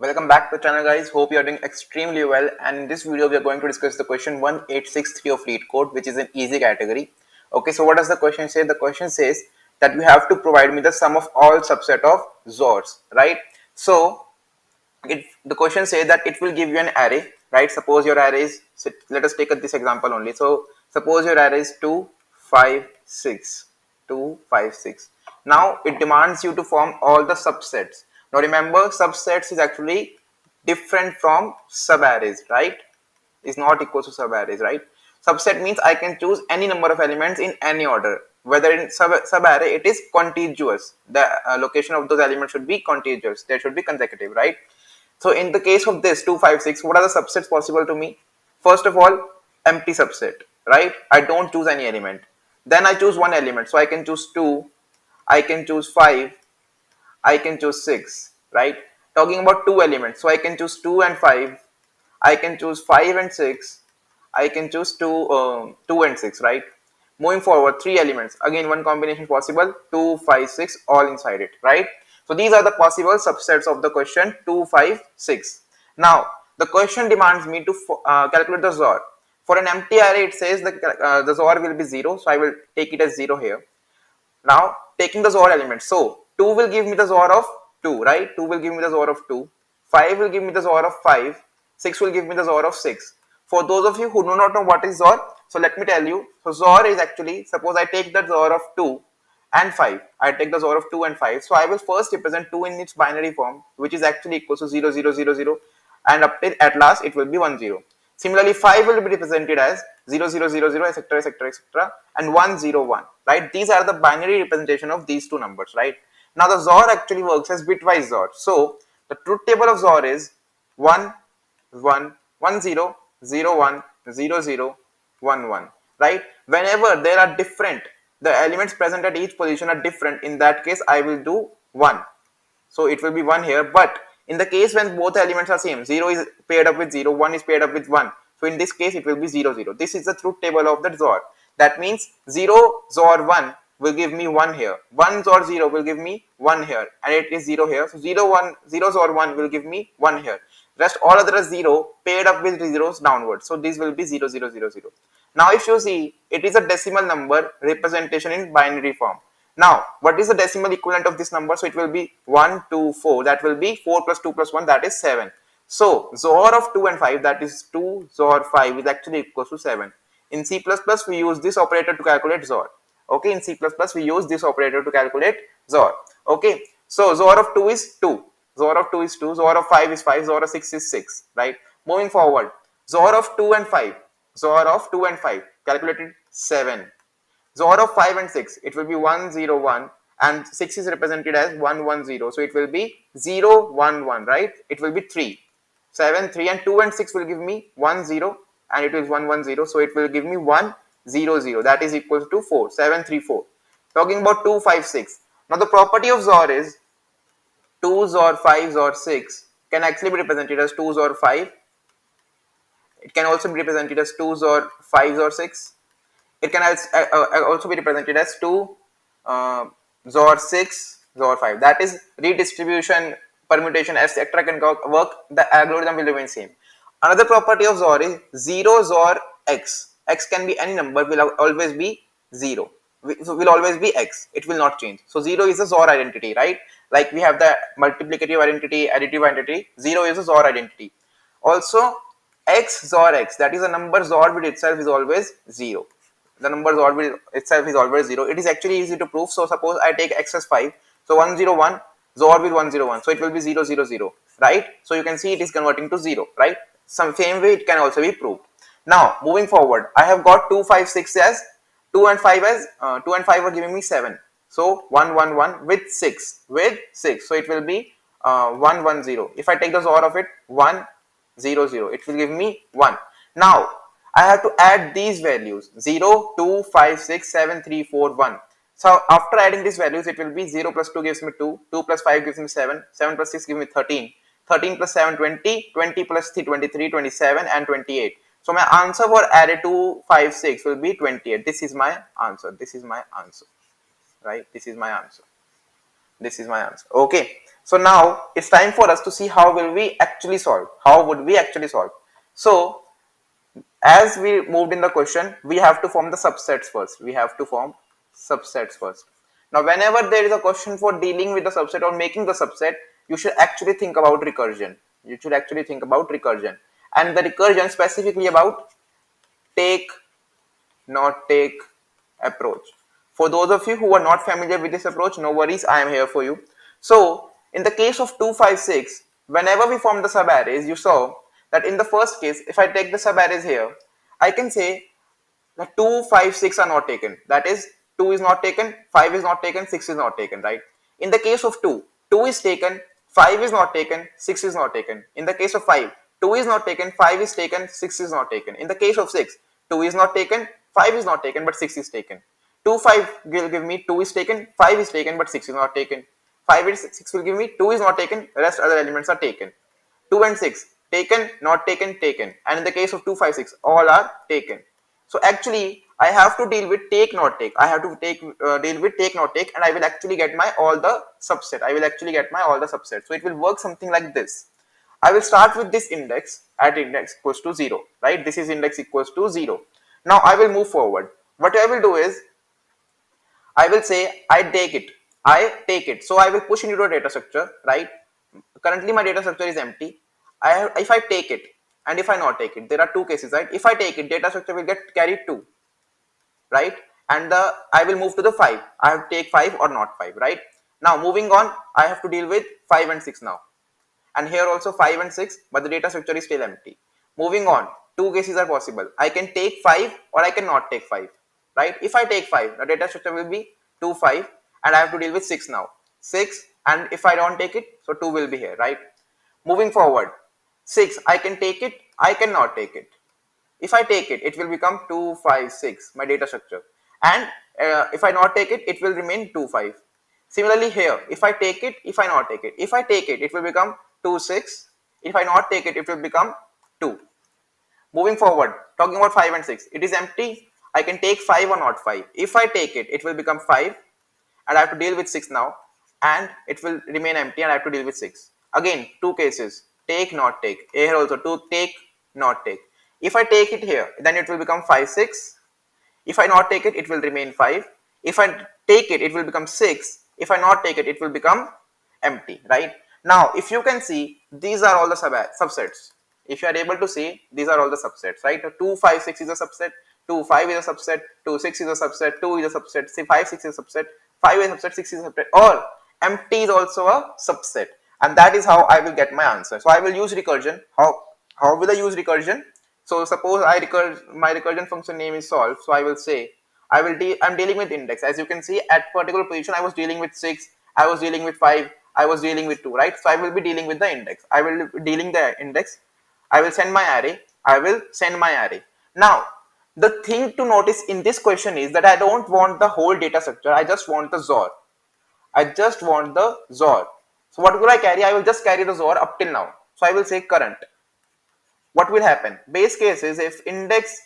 Welcome back to the channel, guys. Hope you are doing extremely well, and in this video we are going to discuss the question 1863 of LEETCODE, which is an easy category. Okay, so what does the question say? The question says that you have to provide me the sum of all subset of XORs, right? So the question says that it will give you an array, right? Suppose your array is, let us take this example only. So suppose your array is 2 5 6 2 5 6. Now it demands you to form all the subsets. Now remember, subsets is actually different from subarrays, right? Is not equal to subarrays, right? Subset means I can choose any number of elements in any order. Whether in subarray it is contiguous, the location of those elements should be contiguous, they should be consecutive, right? So in the case of this 2 5 6, what are the subsets possible to me? First of all, empty subset, right? I don't choose any element. Then I choose one element, so I can choose 2, I can choose 5, I can choose 6, right? Talking about two elements, so I can choose 2 and 5, I can choose 5 and 6, I can choose 2 and 6, right? Moving forward, three elements, again one combination possible, 2 5 6 all inside it, right? So these are the possible subsets of the question 2 5 6. Now the question demands me to calculate the XOR. For an empty array, it says the XOR will be 0, so I will take it as 0 here. Now taking the XOR element, so 2 will give me the XOR of 2, right? 2 will give me the XOR of 2, 5 will give me the XOR of 5, 6 will give me the XOR of 6. For those of you who do not know what is XOR, so let me tell you. So XOR is actually, suppose I take the XOR of 2 and 5, I take the XOR of 2 and 5, so I will first represent 2 in its binary form, which is actually equal to 0 0 0 0, and up till at last it will be 1 0. Similarly, 5 will be represented as 0 0 0 0, etc, etc, etc, and 1 0 1, right? These are the binary representation of these two numbers, right? Now the XOR actually works as bitwise XOR. So the truth table of XOR is 1 1 1 0 0 1 0 0 1 1, right? Whenever there are different, the elements present at each position are different, in that case I will do 1, so it will be 1 here. But in the case when both elements are same, 0 is paired up with 0, 1 is paired up with 1, so in this case it will be 0 0. This is the truth table of the XOR. That means 0 XOR 1 will give me 1 here, 1 XOR 0 will give me 1 here, and it is 0 here. So 0 1 0 XOR 1 will give me 1 here. Rest all other 0 paired up with zeros downwards, so this will be 0 0 0 0. Now if you see, it is a decimal number representation in binary form. Now, what is the decimal equivalent of this number? So it will be 1, 2, 4. That will be 4 plus 2 plus 1, that is 7. So XOR of 2 and 5, that is 2 XOR 5, is actually equal to 7. In C++, we use this operator to calculate XOR. Okay, in C++, we use this operator to calculate XOR. Okay, so XOR of 2 is 2. XOR of 2 is 2. XOR of 5 is 5. XOR of 6 is 6. Right? Moving forward, XOR of 2 and 5. XOR of 2 and 5, calculated 7. XOR of 5 and 6, it will be 1 0 1, and 6 is represented as 1 1 0, so it will be 0 1 1, right? It will be 3. 7 3, and 2 and 6 will give me 1 0, and it is 1 1 0, so it will give me 1 0 0, that is equal to 4. 7 3 4. Talking about 2 5 6. Now the property of XOR is 2 XOR 5 XOR 6 can actually be represented as 2 XOR 5. It can also be represented as 2 XOR 5 XOR 6. It can also be represented as 2 XOR 6 XOR 5. That is redistribution, permutation, etc. can work. The algorithm will remain same. Another property of XOR is 0 XOR x. X can be any number, will always be 0. So will always be x. It will not change. So 0 is a XOR identity, right? Like we have the multiplicative identity, additive identity. 0 is a XOR identity. Also, x XOR x, that is a number XOR with itself is always 0. The number XOR with itself is always 0. It is actually easy to prove. So suppose I take x as 5. So 1 0 1 XOR with 1 0 1. So it will be 0 0 0, right? So you can see it is converting to 0, right? Some same way it can also be proved. Now moving forward, I have got 2 5 6 as 2 and 5 as 2 and 5 are giving me 7. So 1 1 1 with 6 with 6. So it will be 1 1 0. If I take the XOR of it, 1 0 0, it will give me 1. Now I have to add these values 0 2 5 6 7 3 4 1. So after adding these values, it will be 0 plus 2 gives me 2, 2 plus 5 gives me 7, 7 plus 6 gives me 13, 13 plus 7 20, 20 plus 3 23, 27 and 28. So my answer for array 2 5 6 will be 28. This is my answer. This is my answer, right? This is my answer. This is my answer. Okay. So now it's time for us to see how will we actually solve. How would we actually solve? So as we moved in the question, we have to form the subsets first. We have to form subsets first. Now, whenever there is a question for dealing with the subset or making the subset, you should actually think about recursion. You should actually think about recursion. And the recursion specifically about take, not take approach. For those of you who are not familiar with this approach, no worries, I am here for you. So, in the case of 2, 5, 6, whenever we form the subarrays, you saw that in the first case, if I take the subarrays here, I can say that 2, 5, 6 are not taken. That is, 2 is not taken, 5 is not taken, 6 is not taken, right? In the case of 2, 2 is taken, 5 is not taken, 6 is not taken. In the case of 5, 2 is not taken, 5 is taken, 6 is not taken. In the case of 6, 2 is not taken, 5 is not taken, but 6 is taken. 2, 5 will give me 2 is taken, 5 is taken, but 6 is not taken. 5 and 6 will give me 2 is not taken, rest other elements are taken. 2 and 6 taken, not taken, taken. And in the case of 2, 5, 6, all are taken. So actually, I have to deal with take, not take. I have to deal with take, not take, and I will actually get my all the subset. I will actually get my all the subset. So it will work something like this. I will start with this index at index equals to 0, right? This is index equals to 0. Now I will move forward. What I will do is, I will say I take it. I take it. So I will push into a data structure, right? Currently my data structure is empty. If I take it and if I not take it, there are two cases, right? If I take it, data structure will get carried 2, right? And I will move to the 5. I have to take 5 or not 5, right? Now moving on, I have to deal with 5 and 6 now. And here also 5 and 6, but the data structure is still empty. Moving on, two cases are possible. I can take 5 or I cannot take 5, right? If I take 5, the data structure will be 2, 5, and I have to deal with 6 now. 6, and if I don't take it, so 2 will be here, right? Moving forward, 6, I can take it, I cannot take it. If I take it, it will become 2, 5, 6, my data structure. And if I not take it, it will remain 2, 5. Similarly here, if I take it, if I not take it. If I take it, it will become 2, 6. If I not take it, it will become 2. Moving forward, talking about 5 and 6, it is empty. I can take 5 or not 5. If I take it, it will become 5, and I have to deal with 6 now, and it will remain empty, and I have to deal with 6. Again, two cases, take, not take. Here also, to take, not take. If I take it here, then it will become 5, 6. If I not take it, it will remain 5. If I take it, it will become 6. If I not take it, it will become empty, right? Now, if you can see, these are all the subsets. If you are able to see, these are all the subsets, right? 2, 5, 6 is a subset, 2, 5 is a subset, 2, 6 is a subset, 2 is a subset, say 5, 6 is a subset, 5 is a subset, 6 is a subset, or empty is also a subset. And that is how I will get my answer. So I will use recursion. How will I use recursion? So suppose my recursion function name is solve. So I will say I'm dealing with index. As you can see, at particular position I was dealing with 6, I was dealing with 5, I was dealing with 2, right? So I will be dealing with the index. I will be dealing the index. I will send my array. I will send my array. Now, the thing to notice in this question is that I don't want the whole data structure. I just want the XOR. I just want the XOR. So what will I carry? I will just carry the XOR up till now. So I will say current. What will happen? Base case is if index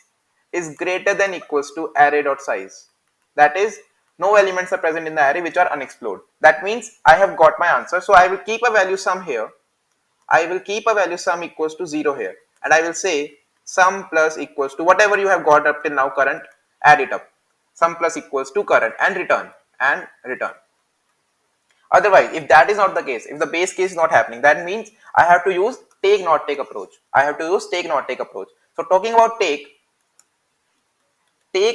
is greater than equals to array.size. That is, no elements are present in the array which are unexplored. That means I have got my answer. So I will keep a value sum here. I will keep a value sum equals to 0 here. And I will say sum plus equals to whatever you have got up till now current, add it up. Sum plus equals to current and return. Otherwise, if that is not the case, if the base case is not happening, that means I have to use take not take approach. I have to use take not take approach. So talking about take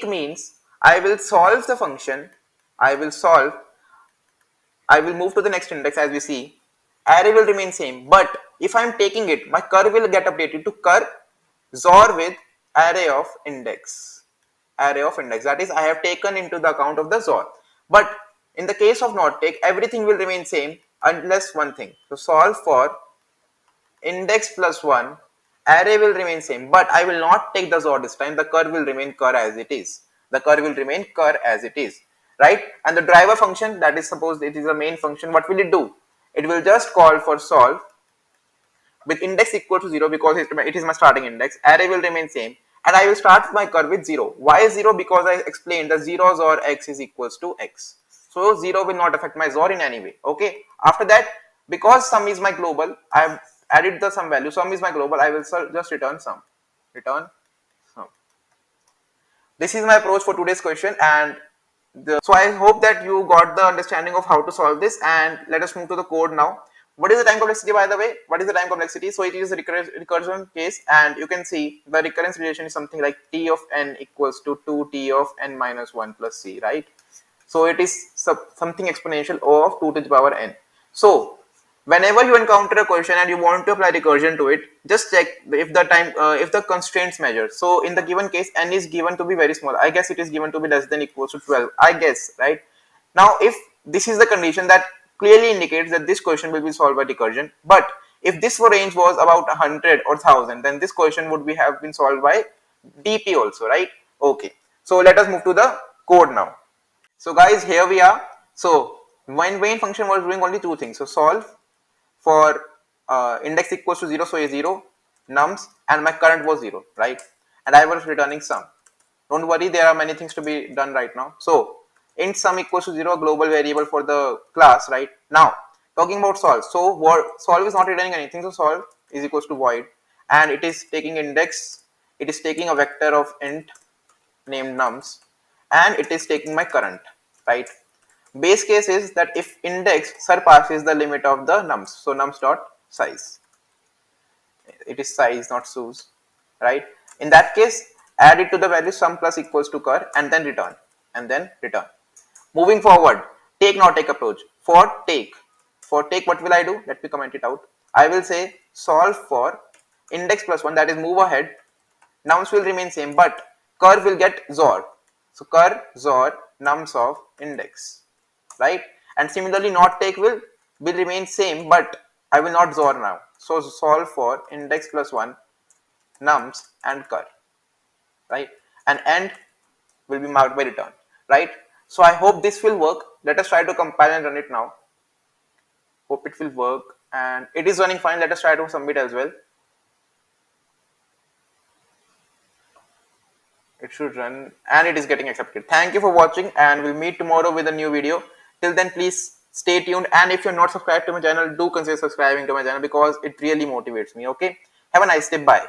means I will solve the function, I will move to the next index. As we see, array will remain same, but if I am taking it, my cur will get updated to cur XOR with array of index. That is, I have taken into the account of the XOR. But in the case of not take, everything will remain same unless one thing. So solve for index plus 1, array will remain same, but I will not take the XOR this time. The cur will remain cur as it is. Right? And the driver function, that is, suppose it is a main function, what will it do? It will just call for solve with index equal to 0 because it is my starting index. Array will remain same, and I will start my cur with 0. Why 0? Because I explained the 0 XOR x is equals to x. So 0 will not affect my XOR in any way. Okay. After that, because sum is my global, I have added the sum value. Sum is my global. I will just return sum. Return sum. This is my approach for today's question, and so I hope that you got the understanding of how to solve this, and let us move to the code now. What is the time complexity, by the way? What is the time complexity? So it is a recursion case, and you can see the recurrence relation is something like t of n equals to 2t of n minus 1 plus c, right? So it is something exponential of 2 to the power n. So whenever you encounter a question and you want to apply recursion to it, just check if the time if the constraints measure. So in the given case, n is given to be very small. I guess it is given to be less than equals to 12, I guess, right? Now if this is the condition, that clearly indicates that this question will be solved by recursion. But if this range was about 100 or 1000, then this question would be have been solved by dp also, right? Okay, so let us move to the code now. So guys, here we are. So main function was doing only two things. So solve for index equals to 0, so a 0 nums, and my current was 0, right? And I was returning sum. Don't worry, there are many things to be done right now. So int sum equals to 0, global variable for the class, right? Now talking about solve. So what solve is not returning anything. So solve is equals to void, and it is taking index. It is taking a vector of int named nums, and it is taking my current, right? Base case is that if index surpasses the limit of the nums, so nums dot size, it is size, not soos, right? In that case, add it to the value sum plus equals to cur, and then return, moving forward, take not take approach. For take what will I do? Let me comment it out. I will say solve for index plus 1, that is move ahead. Nums will remain same, but cur will get XOR. So cur XOR nums of index, right? And similarly, not take will remain same, but I will not XOR now. So solve for index plus 1 nums and cur, right? And end will be marked by return, right? So I hope this will work. Let us try to compile and run it now. Hope it will work, and it is running fine. Let us try to submit as well. It should run, and it is getting accepted. Thank you for watching, and we'll meet tomorrow with a new video. Till then, please stay tuned, and if you're not subscribed to my channel, do consider subscribing to my channel because it really motivates me. Okay, have a nice day. Bye.